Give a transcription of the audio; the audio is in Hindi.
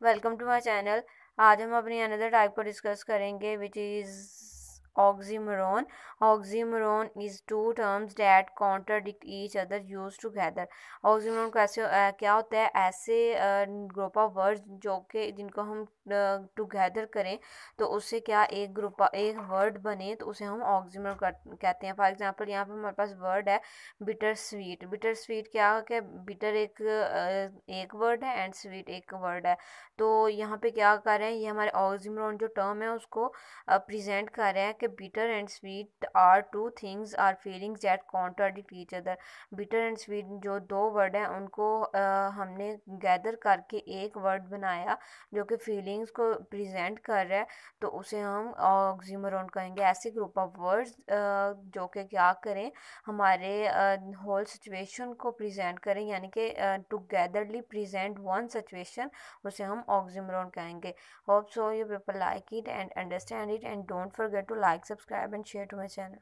Welcome to my channel. आज हम अपनी अनदर टाइप को डिस्कस करेंगे which is oxymoron. Oxymoron is two terms that contradict each other use together. Oxymoron कैसे क्या होता है? ऐसे ग्रुप ऑफ वर्ड्स जो कि जिनको हम टुगेदर करें तो उससे क्या एक वर्ड बने तो उसे हम ऑक्सीमोरॉन कहते हैं। फॉर एग्जांपल यहाँ पे हमारे पास वर्ड है बिटर स्वीट। बिटर स्वीट क्या कि बिटर एक वर्ड है एंड स्वीट एक वर्ड है। तो यहाँ पे क्या कर रहे हैं, ये हमारे ऑक्सीमोरॉन जो टर्म है उसको प्रेजेंट कर रहे हैं कि bitter and sweet are two things are feelings that contradict each other. Bitter and sweet जो दो वर्ड हैं उनको हमने गैदर करके एक वर्ड बनाया जो कि फीलिंग्स को प्रेजेंट कर रहा है, तो उसे हम ऑक्सीमोरॉन कहेंगे। ऐसे ग्रुप ऑफ वर्ड्स जो कि क्या करें, हमारे होल सिचुएशन को प्रेजेंट करें, यानी कि टुगेदरली प्रेजेंट वन सिचुएशन, उसे हम ऑक्सीमोरॉन कहेंगे। Hope so you people like it and understand it, and don't forget to like, subscribe and share to my channel.